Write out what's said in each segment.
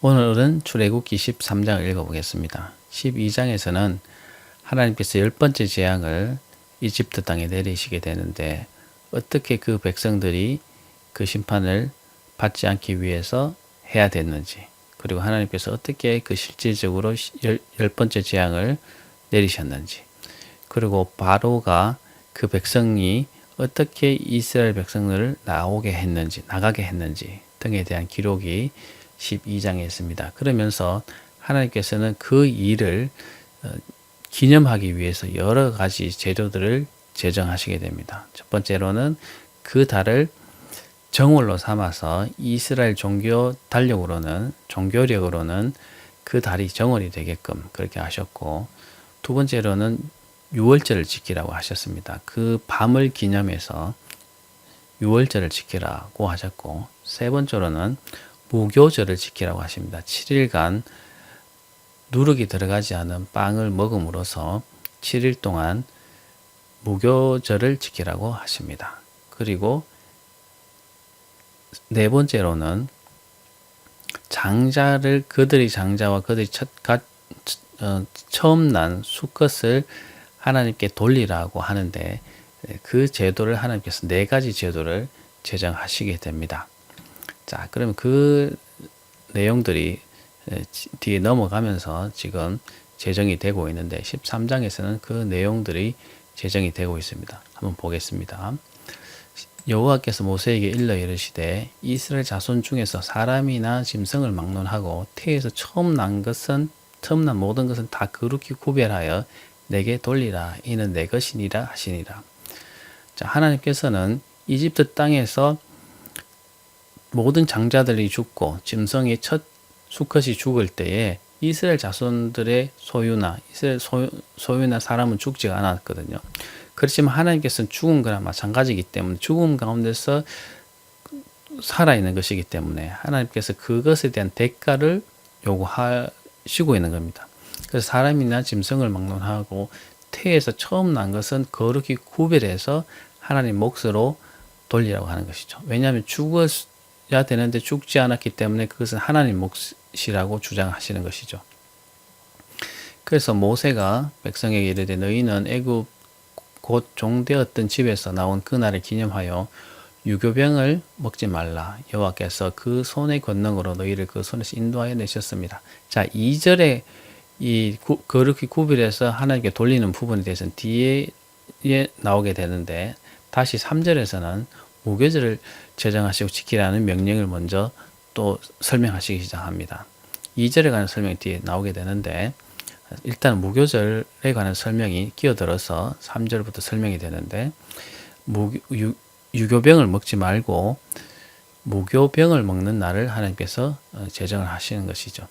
오늘은 출애굽기 13장을 읽어보겠습니다. 12장에서는 하나님께서 10번째 재앙을 이집트 땅에 내리시게 되는데 어떻게 그 백성들이 그 심판을 받지 않기 위해서 해야 됐는지, 그리고 하나님께서 어떻게 그 실질적으로 10번째 재앙을 내리셨는지, 그리고 바로가 그 백성이 어떻게 이스라엘 백성을 나가게 했는지 등에 대한 기록이 12장에 있습니다. 그러면서 하나님께서는 그 일을 기념하기 위해서 여러 가지 제도들을 제정하시게 됩니다. 첫 번째로는 그 달을 정월로 삼아서 이스라엘 종교력으로는 그 달이 정월이 되게끔 그렇게 하셨고, 두 번째로는 유월절을 지키라고 하셨습니다. 그 밤을 기념해서 유월절을 지키라고 하셨고, 세 번째로는 무교절을 지키라고 하십니다. 7일간 누룩이 들어가지 않은 빵을 먹음으로써 7일 동안 무교절을 지키라고 하십니다. 그리고 네 번째로는 그들이 장자와 그들이 처음 난 수컷을 하나님께 돌리라고 하는데, 그 제도를 하나님께서 네 가지 제도를 제정하시게 됩니다. 자, 그러면 그 내용들이 뒤에 넘어가면서 지금 제정이 되고 있는데 13장에서는 그 내용들이 제정이 되고 있습니다. 한번 보겠습니다. 여호와께서 모세에게 일러 이르시되 이스라엘 자손 중에서 사람이나 짐승을 막론하고 태에서 처음 난 모든 것은 다 거룩히 구별하여 내게 돌리라. 이는 내 것이니라 하시니라. 자, 하나님께서는 이집트 땅에서 모든 장자들이 죽고 짐승의 첫 수컷이 죽을 때에 이스라엘 자손들의 소유나 사람은 죽지 않았거든요. 그렇지만 하나님께서는 죽은 거나 마찬가지이기 때문에, 죽음 가운데서 살아있는 것이기 때문에 하나님께서 그것에 대한 대가를 요구하시고 있는 겁니다. 그래서 사람이나 짐승을 막론하고 태에서 처음 난 것은 거룩히 구별해서 하나님 몫으로 돌리라고 하는 것이죠. 왜냐하면 죽어야 되는데 죽지 않았기 때문에 그것은 하나님 몫이라고 주장하시는 것이죠. 그래서 모세가 백성에게 이르되 너희는 애굽 곧 종되었던 집에서 나온 그날을 기념하여 유교병을 먹지 말라. 여호와께서 그 손의 권능으로 너희를 그 손에서 인도하여 내셨습니다. 자, 2절에 거룩히 구별해서 하나님께 돌리는 부분에 대해서는 뒤에 나오게 되는데, 다시 3절에서는 무교절을 제정하시고 지키라는 명령을 먼저 또 설명하시기 시작합니다. 2절에 관한 설명이 뒤에 나오게 되는데, 일단 무교절에 관한 설명이 끼어들어서 3절부터 설명이 되는데, 유교병을 먹지 말고 무교병을 먹는 날을 하나님께서 제정을 하시는 것이죠.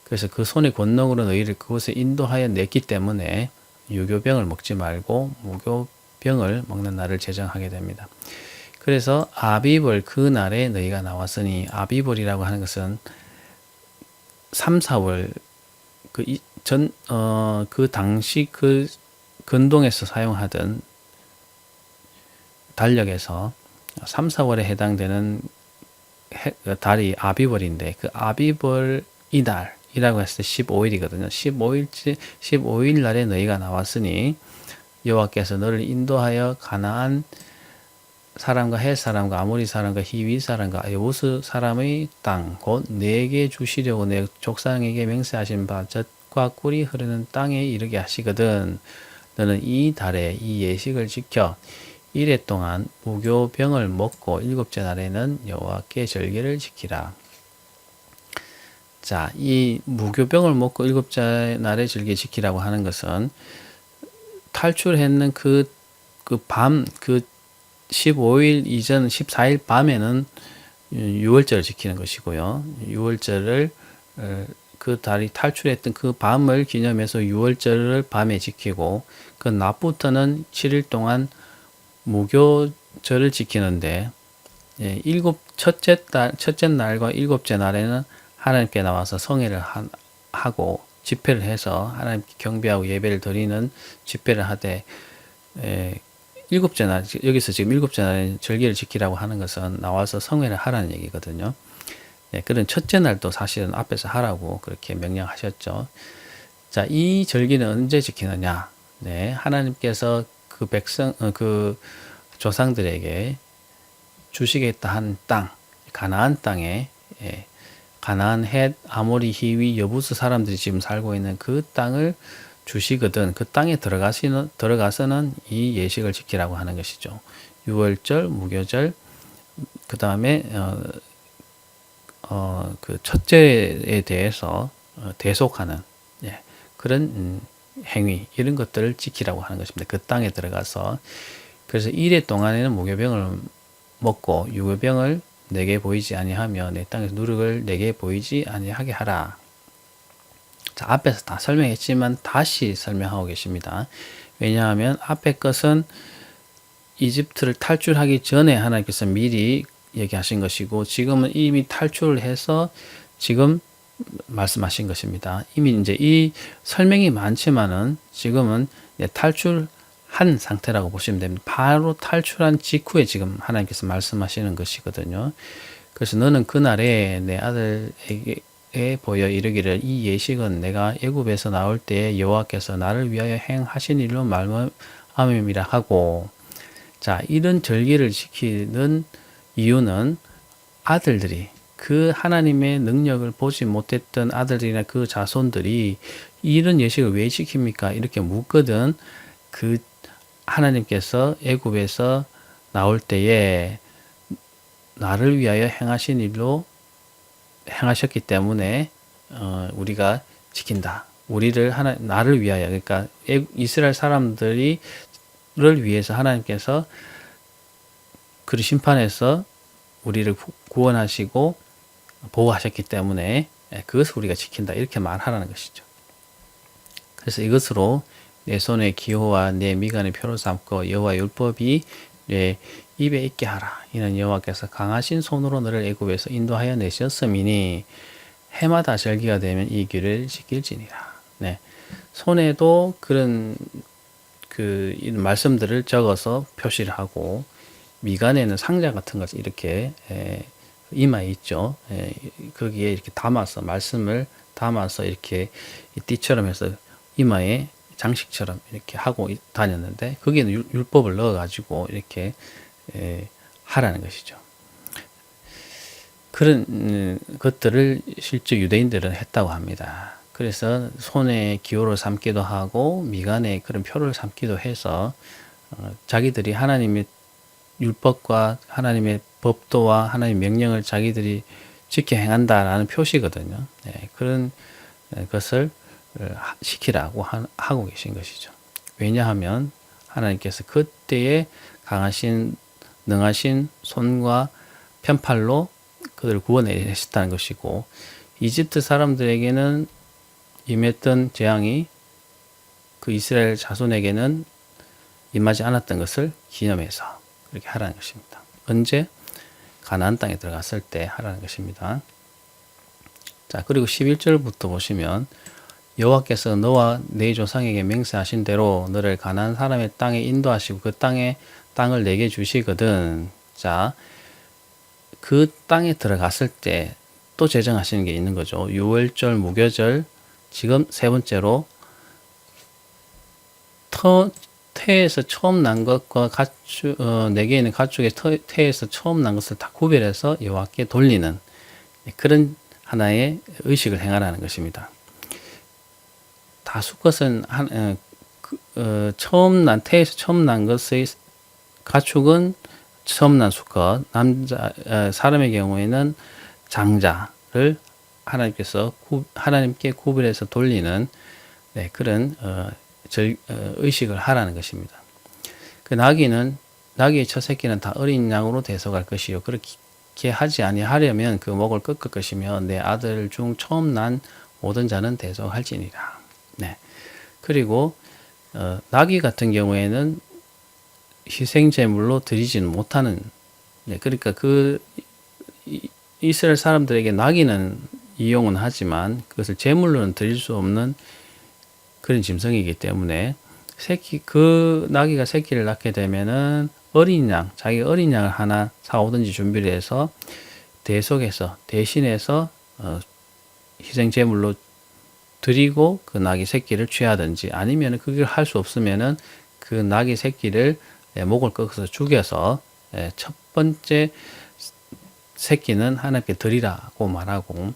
그래서 그 손의 권능으로 너희를 그곳에 인도하여 냈기 때문에 유교병을 먹지 말고 무교병을 먹는 날을 제정하게 됩니다. 그래서 아비벌 그 날에 너희가 나왔으니, 아비벌이라고 하는 것은 3, 4월 그 당시 그 근동에서 사용하던 달력에서 3, 4월에 해당되는 달이 아비벌인데, 그 아비벌 이달이라고 했을 때 15일이거든요. 15일 날에 너희가 나왔으니 여호와께서 너를 인도하여 가나안 사람과 헷 사람과 아모리 사람과 히위 사람과 여부스 사람의 땅 곧 내게 주시려고 내 족상에게 맹세하신 바 젖과 꿀이 흐르는 땅에 이르게 하시거든. 너는 이 달에 이 예식을 지켜 이래 동안 무교병을 먹고 일곱째 날에는 여호와께 절기를 지키라. 자, 이 무교병을 먹고 일곱째 날에 절기 지키라고 하는 것은 탈출했는 그 15일 이전 14일 밤에는 유월절을 지키는 것이고요. 유월절을 그 달이 탈출했던 그 밤을 기념해서 유월절을 밤에 지키고, 그 낮부터는 7일 동안 무교절을 지키는데, 첫째 날과 일곱째 날에는 하나님께 나와서 성회를 하고 집회를 해서 하나님께 경배하고 예배를 드리는 집회를 하되, 일곱째 날, 여기서 지금 일곱째 날에 절기를 지키라고 하는 것은 나와서 성회를 하라는 얘기거든요. 네, 그런 첫째 날도 사실은 앞에서 하라고 그렇게 명령하셨죠. 자, 이 절기는 언제 지키느냐? 네, 하나님께서 그 그 조상들에게 주시겠다 한 땅, 가나안 땅에, 예, 가나안, 헷, 아모리, 히위, 여부스 사람들이 지금 살고 있는 그 땅을 주시거든 그 땅에 들어가서는 이 예식을 지키라고 하는 것이죠. 유월절, 무교절, 그 다음에 그 첫째에 대해서 대속하는, 예, 그런 행위 이런 것들을 지키라고 하는 것입니다. 그 땅에 들어가서. 그래서 1회 동안에는 무교병을 먹고 유교병을 내게 보이지 아니하며 내 땅에서 누룩을 내게 보이지 아니하게 하라. 자, 앞에서 다 설명했지만 다시 설명하고 계십니다. 왜냐하면 앞에 것은 이집트를 탈출하기 전에 하나님께서 미리 얘기하신 것이고 지금은 이미 탈출을 해서 지금 말씀하신 것입니다. 이미 이제 이 설명이 많지만은 지금은 탈출한 상태라고 보시면 됩니다. 바로 탈출한 직후에 지금 하나님께서 말씀하시는 것이거든요. 그래서 너는 그날에 내 아들에게 보여 이르기를 이 예식은 내가 애굽에서 나올 때에 여호와께서 나를 위하여 행하신 일로 말미암음이라 하고, 자, 이런 절기를 지키는 이유는 아들들이 그 하나님의 능력을 보지 못했던 아들들이나 그 자손들이 이런 예식을 왜 지킵니까? 이렇게 묻거든. 그 하나님께서 애굽에서 나올 때에 나를 위하여 행하신 일로 행하셨기 때문에 우리가 지킨다. 나를 위하여, 그러니까 이스라엘 사람들을 위해서 하나님께서 그 심판에서 우리를 구원하시고 보호하셨기 때문에 그것을 우리가 지킨다. 이렇게 말하라는 것이죠. 그래서 이것으로 내 손의 기호와 내 미간의 표를 삼고 여호와 율법이 내 입에 있게 하라. 이는 여호와께서 강하신 손으로 너를 애굽에서 인도하여 내셨음이니 해마다 절기가 되면 이 규례를 지킬지니라. 네. 손에도 그런 이런 말씀들을 적어서 표시를 하고 미간에는 상자 같은 것을 이렇게 이마에 있죠. 거기에 이렇게 담아서 말씀을 담아서 이렇게 띠처럼 해서 이마에 장식처럼 이렇게 하고 다녔는데 거기에는 율법을 넣어 가지고 이렇게 하라는 것이죠. 그런 것들을 실제 유대인들은 했다고 합니다. 그래서 손에 기호를 삼기도 하고 미간에 그런 표를 삼기도 해서 자기들이 하나님의 율법과 하나님의 법도와 하나님의 명령을 자기들이 지켜 행한다라는 표시거든요. 그런 것을 시키라고 하고 계신 것이죠. 왜냐하면 하나님께서 그때에 강하신 능하신 손과 편팔로 그들을 구원하셨다는 것이고 이집트 사람들에게는 임했던 재앙이 그 이스라엘 자손에게는 임하지 않았던 것을 기념해서 그렇게 하라는 것입니다. 언제? 가나안 땅에 들어갔을 때 하라는 것입니다. 자, 그리고 11절부터 보시면 여호와께서 너와 네 조상에게 맹세하신 대로 너를 가나안 사람의 땅에 인도하시고 그 땅을 내게 주시거든. 자, 그 땅에 들어갔을 때 또 제정하시는 게 있는 거죠. 유월절, 무교절, 지금 세 번째로 태에서 처음 난 것과 내게 있는 가축의 태에서 처음 난 것을 다 구별해서 여호와께 돌리는 그런 하나의 의식을 행하라는 것입니다. 다수것은 태에서 처음 난 것의 가축은 처음 난 수컷, 사람의 경우에는 장자를 하나님께 구별해서 돌리는 그런 의식을 하라는 것입니다. 그 나귀의 첫 새끼는 다 어린 양으로 대속할 것이요. 그렇게 하지 아니하려면 그 목을 꺾을 것이며 내 아들 중 처음 난 모든 자는 대속할지니라. 네. 그리고 나귀 같은 경우에는 희생제물로 드리지는 못하는, 그러니까 이스라엘 사람들에게 나귀는 이용은 하지만 그것을 제물로는 드릴 수 없는 그런 짐승이기 때문에 그 나귀가 새끼를 낳게 되면은 자기 어린 양을 하나 사오든지 준비를 해서 대속해서 대신해서 희생 제물로 드리고 그 낙이 새끼를 취하든지, 아니면 그걸 할 수 없으면은 그 낙이 새끼를 목을 꺾어서 죽여서 첫 번째 새끼는 하나님께 드리라고 말하고,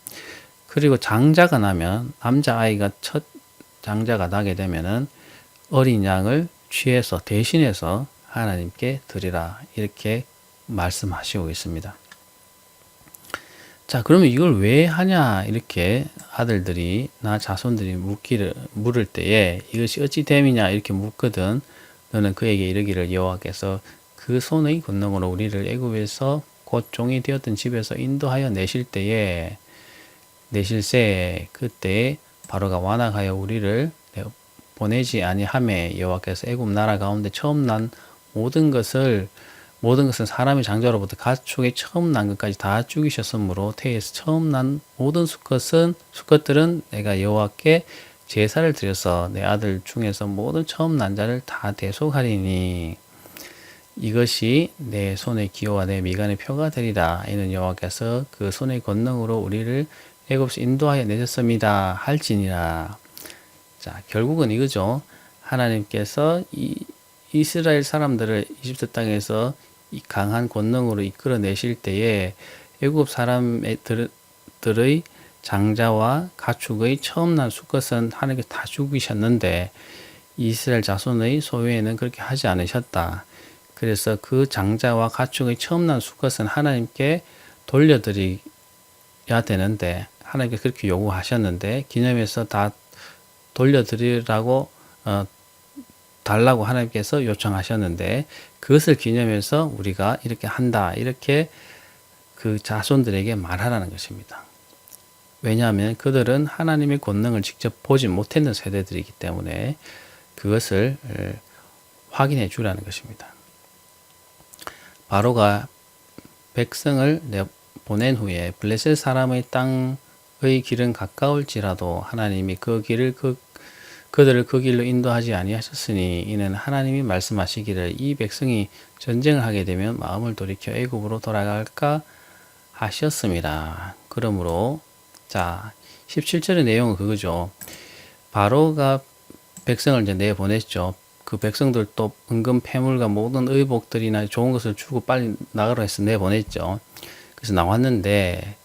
그리고 장자가 나면, 남자아이가 첫 장자가 나게 되면은 어린 양을 취해서 대신해서 하나님께 드리라, 이렇게 말씀하시고 있습니다. 자, 그러면 이걸 왜 하냐, 이렇게 아들들이, 나 자손들이 물을 때에 이것이 어찌 됨이냐 이렇게 묻거든. 너는 그에게 이르기를, 여호와께서 그 손의 권능으로 우리를 애굽에서 곧 종이 되었던 집에서 인도하여 내실새 그때에 바로가 완악하여 우리를 보내지 아니하매, 여호와께서 애굽 나라 가운데 처음 난 모든 것은 사람의 장자로부터 가축의 처음 난 것까지 다 죽이셨으므로 태에서 처음 난 모든 수컷들은 내가 여호와께 제사를 드려서 내 아들 중에서 모든 처음 난 자를 다 대속하리니 이것이 내 손의 기호와 내 미간의 표가 되리라. 이는 여호와께서 그 손의 권능으로 우리를 애굽에서 인도하여 내셨습니다 할지니라. 자, 결국은 이거죠. 하나님께서 이스라엘 사람들을 이집트 땅에서 이 강한 권능으로 이끌어내실 때에 애굽 사람들의 장자와 가축의 처음 난 수컷은 하나님께 다 죽이셨는데 이스라엘 자손의 소유에는 그렇게 하지 않으셨다. 그래서 그 장자와 가축의 처음 난 수컷은 하나님께 돌려드려야 되는데, 하나님께 그렇게 요구하셨는데 기념해서 다 돌려드리라고 달라고 하나님께서 요청하셨는데, 그것을 기념해서 우리가 이렇게 한다, 이렇게 그 자손들에게 말하라는 것입니다. 왜냐하면 그들은 하나님의 권능을 직접 보지 못했는 세대들이기 때문에 그것을 확인해 주라는 것입니다. 바로가 백성을 보낸 후에 블레셋 사람의 땅의 길은 가까울지라도 하나님이 그들을 그 길로 인도하지 아니하셨으니, 이는 하나님이 말씀하시기를 이 백성이 전쟁을 하게 되면 마음을 돌이켜 애굽으로 돌아갈까 하셨습니다. 그러므로 자, 17절의 내용은 그거죠. 바로가 백성을 이제 내보냈죠. 그 백성들도 은금 패물과 모든 의복들이나 좋은 것을 주고 빨리 나가라 해서 내보냈죠. 그래서 나왔는데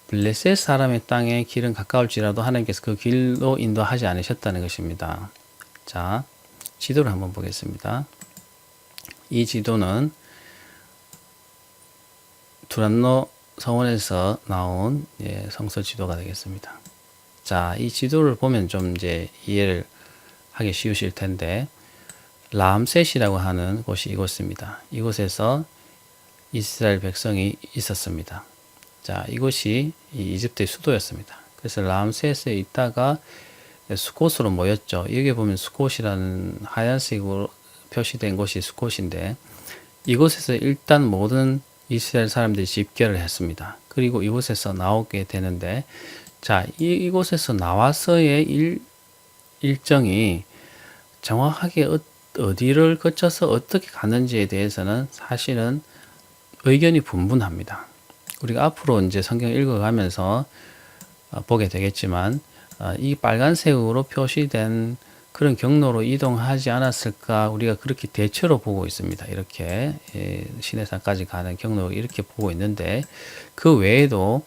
블레셋 사람의 땅에 길은 가까울지라도 하나님께서 그 길로 인도하지 않으셨다는 것입니다. 자, 지도를 한번 보겠습니다. 이 지도는 두란노 서원에서 나온 성서 지도가 되겠습니다. 자, 이 지도를 보면 좀 이제 이해를 하기 쉬우실 텐데, 람셋이라고 하는 곳이 이곳입니다. 이곳에서 이스라엘 백성이 있었습니다. 자, 이곳이 이집트의 수도였습니다. 그래서 람셋에 있다가 수콧으로 모였죠. 여기 보면 수콧이라는 하얀색으로 표시된 곳이 수콧인데, 이곳에서 일단 모든 이스라엘 사람들이 집결을 했습니다. 그리고 이곳에서 나오게 되는데, 자, 이곳에서 나와서의 일정이 정확하게 어디를 거쳐서 어떻게 가는지에 대해서는 사실은 의견이 분분합니다. 우리가 앞으로 이제 성경 읽어가면서 보게 되겠지만, 이 빨간색으로 표시된 그런 경로로 이동하지 않았을까, 우리가 그렇게 대체로 보고 있습니다. 이렇게 시내산까지 가는 경로를 이렇게 보고 있는데, 그 외에도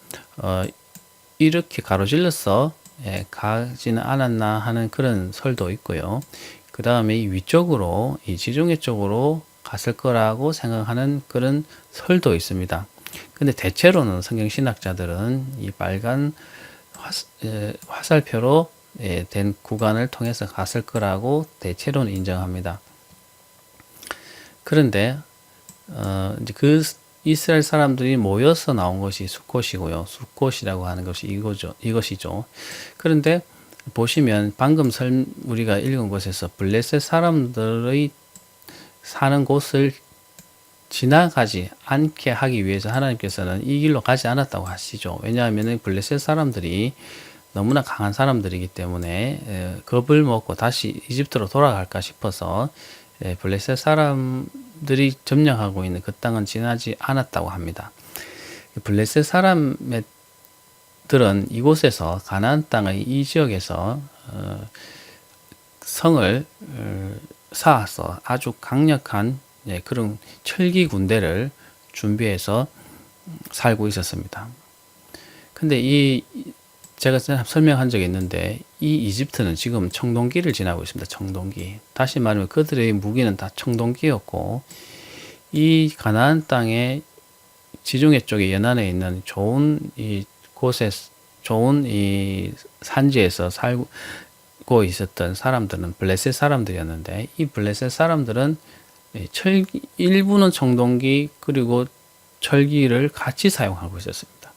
이렇게 가로질러서 가지는 않았나 하는 그런 설도 있고요. 그 다음에 이 위쪽으로, 이 지중해 쪽으로 갔을 거라고 생각하는 그런 설도 있습니다. 근데 대체로는 성경 신학자들은 이 빨간 화살표로 된 구간을 통해서 갔을 거라고 대체로는 인정합니다. 그런데 이제 그 이스라엘 사람들이 모여서 나온 것이 수콧이고요. 수콧이라고 하는 것이 이것이죠. 그런데 보시면 방금 우리가 읽은 곳에서 블레셋 사람들의 사는 곳을 지나가지 않게 하기 위해서 하나님께서는 이 길로 가지 않았다고 하시죠. 왜냐하면 블레셋 사람들이 너무나 강한 사람들이기 때문에 겁을 먹고 다시 이집트로 돌아갈까 싶어서 블레셋 사람들이 점령하고 있는 그 땅은 지나지 않았다고 합니다. 블레셋 사람들은 이곳에서 가나안 땅의 이 지역에서 성을 쌓아서 아주 강력한 그런 철기 군대를 준비해서 살고 있었습니다. 근데 제가 설명한 적이 있는데 이 이집트는 지금 청동기를 지나고 있습니다. 청동기. 다시 말하면 그들의 무기는 다 청동기였고 이 가나안 땅의 지중해 쪽에 연안에 있는 좋은 이 곳에 좋은 이 산지에서 살고 있었던 사람들은 블레셋 사람들이었는데 이 블레셋 사람들은 일부는 청동기 그리고 철기를 같이 사용하고 있었습니다.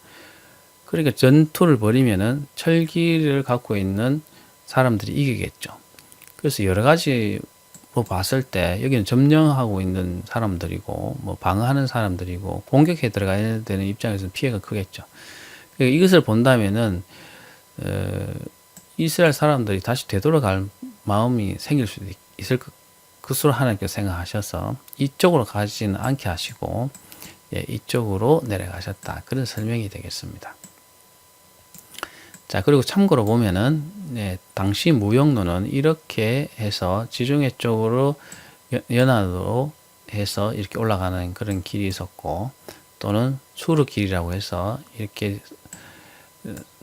그러니까 전투를 벌이면은 철기를 갖고 있는 사람들이 이기겠죠. 그래서 여러 가지 봤을 때 여기는 점령하고 있는 사람들이고 방어하는 사람들이고 공격해 들어가야 되는 입장에서는 피해가 크겠죠. 그러니까 이것을 본다면은 이스라엘 사람들이 다시 되돌아갈 마음이 생길 수도 있을 것으로 하나님께서 생각하셔서 이쪽으로 가지는 않게 하시고 이쪽으로 내려가셨다. 그런 설명이 되겠습니다. 자, 그리고 참고로 보면은, 당시 무역로는 이렇게 해서 지중해 쪽으로 연안으로 해서 이렇게 올라가는 그런 길이 있었고, 또는 수르길이라고 해서 이렇게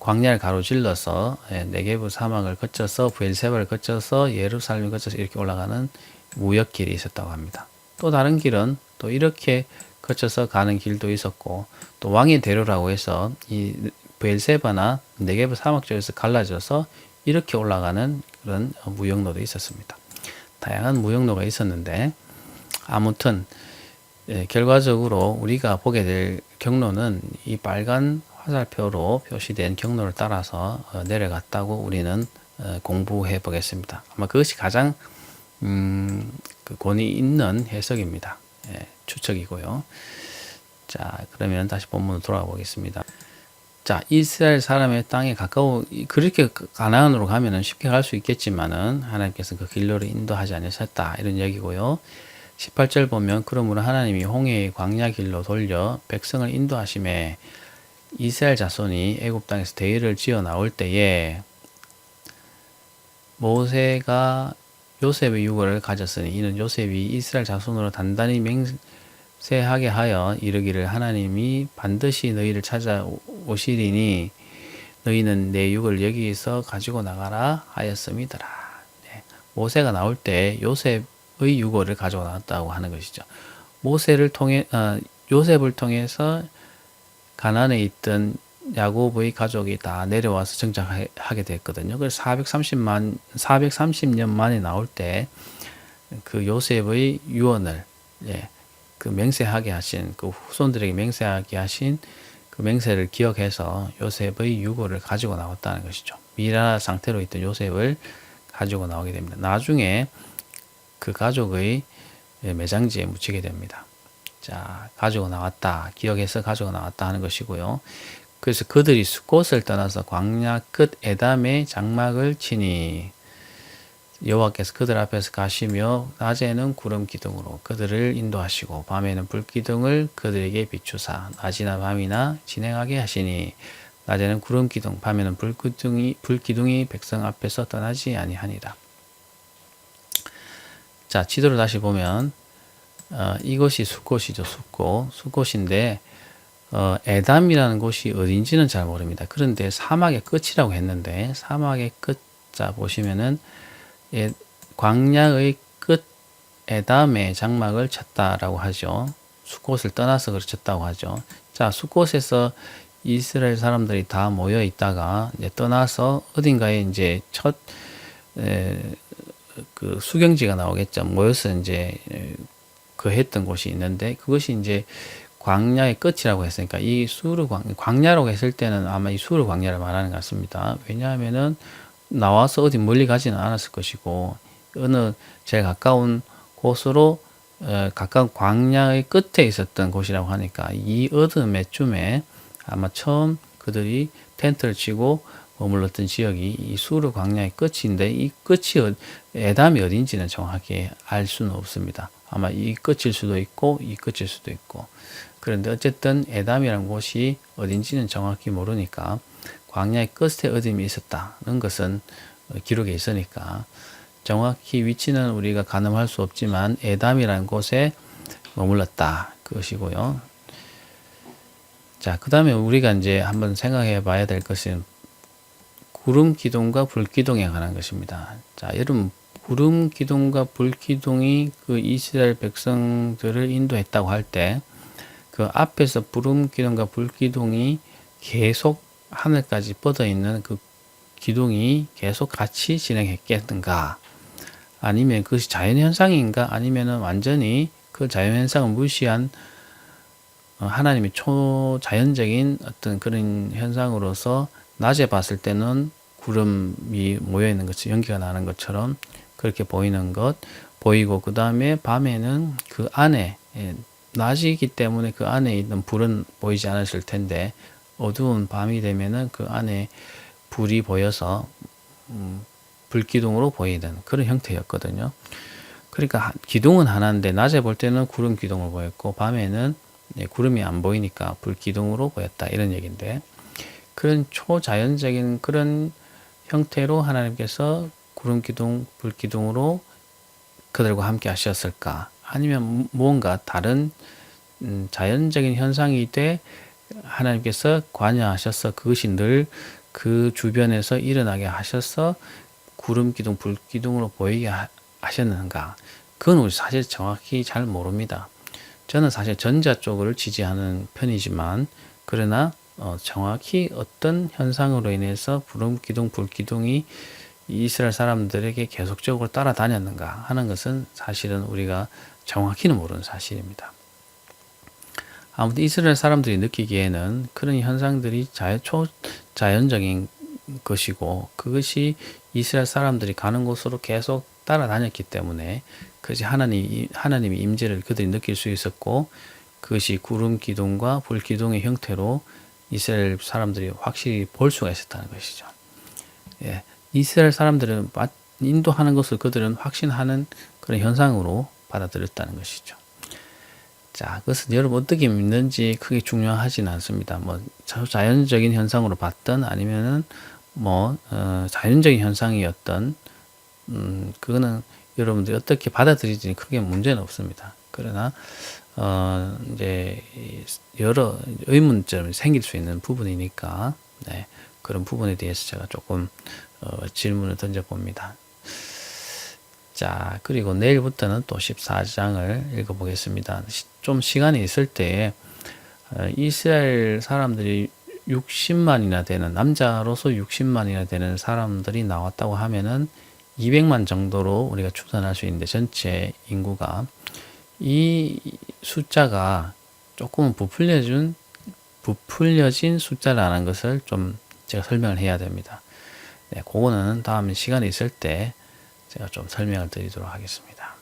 광야를 가로질러서 네게브 사막을 거쳐서 브엘세바를 거쳐서 예루살렘을 거쳐서 이렇게 올라가는 무역길이 있었다고 합니다. 또 다른 길은 또 이렇게 거쳐서 가는 길도 있었고, 또 왕의 대로라고 해서 이 브엘세바나 네게브 사막 쪽에서 갈라져서 이렇게 올라가는 그런 무역로도 있었습니다. 다양한 무역로가 있었는데 아무튼 결과적으로 우리가 보게 될 경로는 이 빨간 화살표로 표시된 경로를 따라서 내려갔다고 우리는 공부해 보겠습니다. 아마 그것이 가장 그 권위 있는 해석입니다. 추측이고요. 자, 그러면 다시 본문으로 돌아가 보겠습니다. 자, 이스라엘 사람의 땅에 그렇게 가나안으로 가면은 쉽게 갈 수 있겠지만은 하나님께서 그 길로를 인도하지 않으셨다. 이런 얘기고요. 18절 보면 그러므로 하나님이 홍해의 광야 길로 돌려 백성을 인도하심에 이스라엘 자손이 애굽 땅에서 대의를 지어 나올 때에 모세가 요셉의 유고를 가졌으니 이는 요셉이 이스라엘 자손으로 단단히 맹세하게 하여 이르기를 하나님이 반드시 너희를 찾아오시리니 너희는 내 육을 여기서 가지고 나가라 하였음이더라. 모세가 나올 때 요셉의 유고를 가지고 나왔다고 하는 것이죠. 요셉을 통해서 가나안에 있던 야곱의 가족이 다 내려와서 정착하게 됐거든요. 그래서 430년 만에 나올 때 그 요셉의 유언을 그 맹세하게 하신 그 후손들에게 맹세하게 하신 그 맹세를 기억해서 요셉의 유고를 가지고 나왔다는 것이죠. 미라 상태로 있던 요셉을 가지고 나오게 됩니다. 나중에 그 가족의 매장지에 묻히게 됩니다. 자, 가지고 나왔다. 기억해서 가지고 나왔다 하는 것이고요. 그래서 그들이 숫곳을 떠나서 광야 끝 에담의 장막을 치니 여호와께서 그들 앞에서 가시며 낮에는 구름 기둥으로 그들을 인도하시고 밤에는 불 기둥을 그들에게 비추사 낮이나 밤이나 진행하게 하시니 낮에는 구름 기둥 밤에는 불 기둥이 백성 앞에서 떠나지 아니하니라. 자, 지도를 다시 보면 이것이 숫곳이죠. 숫곳인데 에담이라는 곳이 어딘지는 잘 모릅니다. 그런데 사막의 끝이라고 했는데 사막의 끝, 자 보시면은 광야의 끝 에담의 장막을 쳤다라고 하죠. 숫곳을 떠나서 그쳤다고 하죠. 자, 숫곳에서 이스라엘 사람들이 다 모여 있다가 이제 떠나서 어딘가에 이제 그 수경지가 나오겠죠. 모여서 이제 거했던 곳이 있는데 그것이 이제 광야의 끝이라고 했으니까 이 광야라고 했을 때는 아마 이 수르 광야를 말하는 것 같습니다. 왜냐하면은 나와서 어디 멀리 가지는 않았을 것이고 어느 제일 가까운 곳으로 가까운 광야의 끝에 있었던 곳이라고 하니까 이 어둠에쯤에 아마 처음 그들이 텐트를 치고 머물렀던 지역이 이 수르 광야의 끝인데 이 끝이 에담이 어딘지는 정확히 알 수는 없습니다. 아마 이 끝일 수도 있고 이 끝일 수도 있고 그런데 어쨌든 에담이라는 곳이 어딘지는 정확히 모르니까 광야의 끝에 어둠이 있었다는 것은 기록에 있으니까 정확히 위치는 우리가 가늠할 수 없지만 에담이라는 곳에 머물렀다 그것이고요. 자, 그 다음에 우리가 이제 한번 생각해 봐야 될 것은 구름 기둥과 불 기둥에 관한 것입니다. 자, 여러분 구름 기둥과 불 기둥이 그 이스라엘 백성들을 인도했다고 할 때 그 앞에서 구름 기둥과 불 기둥이 계속 하늘까지 뻗어 있는 그 기둥이 계속 같이 진행했겠는가? 아니면 그것이 자연현상인가? 아니면은 완전히 그 자연현상을 무시한 하나님의 초자연적인 어떤 그런 현상으로서 낮에 봤을 때는 구름이 모여 있는 것이 연기가 나는 것처럼 그렇게 보이는 것 보이고 그 다음에 밤에는 그 안에 낮이기 때문에 그 안에 있는 불은 보이지 않으실 텐데 어두운 밤이 되면은 그 안에 불이 보여서 불기둥으로 보이는 그런 형태였거든요. 그러니까 기둥은 하나인데 낮에 볼 때는 구름 기둥을 보였고 밤에는 구름이 안 보이니까 불기둥으로 보였다 이런 얘기인데 그런 초자연적인 그런 형태로 하나님께서 구름 기둥, 불 기둥으로 그들과 함께 하셨을까? 아니면 무언가 다른 자연적인 현상이 돼 하나님께서 관여하셔서 그것이 늘 그 주변에서 일어나게 하셔서 구름 기둥, 불 기둥으로 보이게 하셨는가? 그건 우리 사실 정확히 잘 모릅니다. 저는 사실 전자 쪽을 지지하는 편이지만 그러나 정확히 어떤 현상으로 인해서 구름 기둥, 불 기둥이 이스라엘 사람들에게 계속적으로 따라다녔는가 하는 것은 사실은 우리가 정확히는 모르는 사실입니다. 아무튼 이스라엘 사람들이 느끼기에는 그런 현상들이 초자연적인 것이고 그것이 이스라엘 사람들이 가는 곳으로 계속 따라다녔기 때문에 그것이 하나님의 임재를 그들이 느낄 수 있었고 그것이 구름 기둥과 불 기둥의 형태로 이스라엘 사람들이 확실히 볼 수가 있었다는 것이죠. 예, 이스라엘 사람들은 인도하는 것을 그들은 확신하는 그런 현상으로 받아들였다는 것이죠. 자, 그것은 여러분 어떻게 믿는지 크게 중요하지는 않습니다. 뭐 자연적인 현상으로 봤든 아니면은 자연적인 현상이었던 그거는 여러분들이 어떻게 받아들이지 크게 문제는 없습니다. 그러나 이제 여러 의문점이 생길 수 있는 부분이니까 네, 그런 부분에 대해서 제가 조금 질문을 던져봅니다. 자, 그리고 내일부터는 또 14장을 읽어보겠습니다. 좀 시간이 있을 때 이스라엘 사람들이 60만이나 되는 남자로서 60만이나 되는 사람들이 나왔다고 하면은 200만 정도로 우리가 추산할 수 있는데 전체 인구가 이 숫자가 조금은 부풀려진 숫자라는 것을 좀 제가 설명을 해야 됩니다. 네, 그거는 다음 시간이 있을 때 제가 좀 설명을 드리도록 하겠습니다.